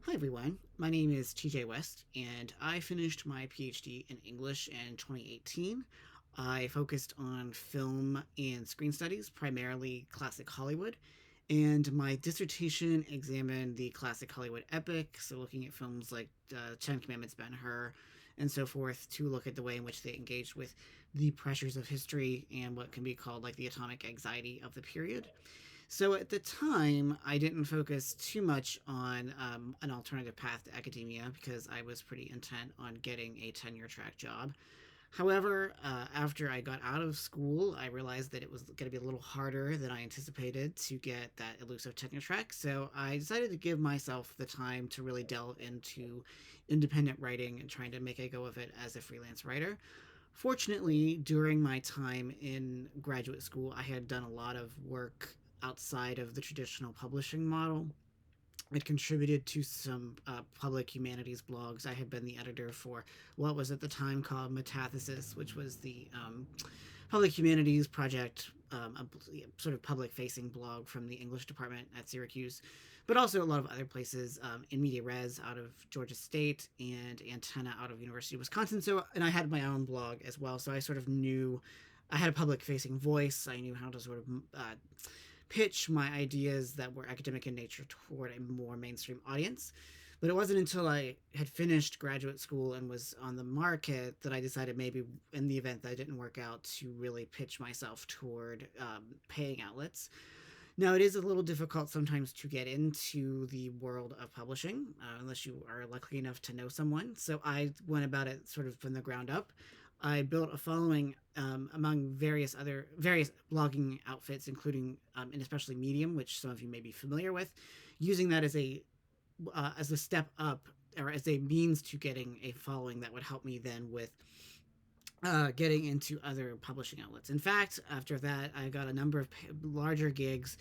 Hi everyone, my name is TJ West, and I finished my PhD in English in 2018. I focused on film and screen studies, primarily classic Hollywood, and my dissertation examined the classic Hollywood epic, so looking at films like Ten Commandments, Ben Hur, and so forth, to look at the way in which they engaged with the pressures of history and what can be called like the atomic anxiety of the period. So at the time, I didn't focus too much on an alternative path to academia because I was pretty intent on getting a tenure track job. However, after I got out of school, I realized that it was going to be a little harder than I anticipated to get that elusive tenure track. So I decided to give myself the time to really delve into independent writing and trying to make a go of it as a freelance writer. Fortunately, during my time in graduate school, I had done a lot of work outside of the traditional publishing model. It contributed to some public humanities blogs. I had been the editor for what was at the time called Metathesis, which was the public humanities project, a sort of public facing blog from the English department at Syracuse, but also a lot of other places, in Media Res out of Georgia State and Antenna out of University of Wisconsin. So, and I had my own blog as well. So I sort of knew I had a public facing voice. I knew how to sort of pitch my ideas that were academic in nature toward a more mainstream audience. But it wasn't until I had finished graduate school and was on the market that I decided, maybe in the event that it didn't work out, to really pitch myself toward paying outlets. Now, it is a little difficult sometimes to get into the world of publishing, unless you are lucky enough to know someone. So I went about it sort of from the ground up. I built a following among various blogging outfits, including and especially Medium, which some of you may be familiar with, using that as a step up, or as a means to getting a following that would help me then with getting into other publishing outlets. In fact, after that, I got a number of larger gigs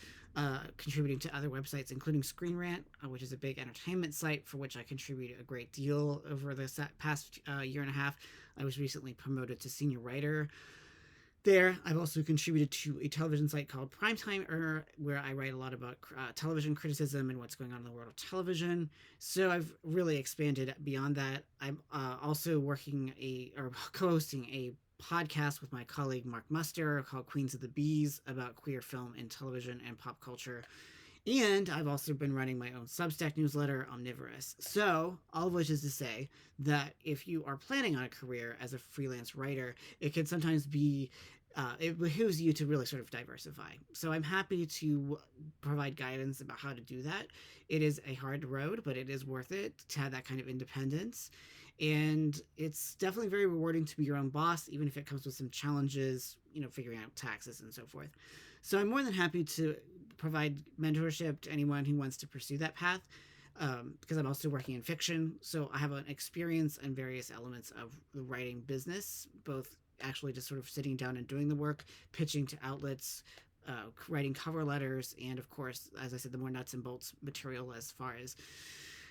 contributing to other websites, including Screen Rant, which is a big entertainment site for which I contribute a great deal over the past year and a half. I was recently promoted to senior writer there. I've also contributed to a television site called Primetime Earner, where I write a lot about television criticism and what's going on in the world of television. So I've really expanded beyond that. I'm also co-hosting a podcast with my colleague Mark Muster called Queens of the Bees about queer film and television and pop culture. And I've also been running my own Substack newsletter, Omnivorous. So, all of which is to say that if you are planning on a career as a freelance writer, it can sometimes be, it behooves you to really sort of diversify. So, I'm happy to provide guidance about how to do that. It is a hard road, but it is worth it to have that kind of independence. And it's definitely very rewarding to be your own boss, even if it comes with some challenges, figuring out taxes and so forth. So I'm more than happy to provide mentorship to anyone who wants to pursue that path, because I'm also working in fiction. So I have an experience in various elements of the writing business, both actually just sort of sitting down and doing the work, pitching to outlets, writing cover letters, and of course, as I said, the more nuts and bolts material as far as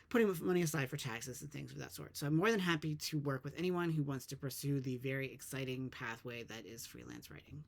putting money aside for taxes and things of that sort. So I'm more than happy to work with anyone who wants to pursue the very exciting pathway that is freelance writing.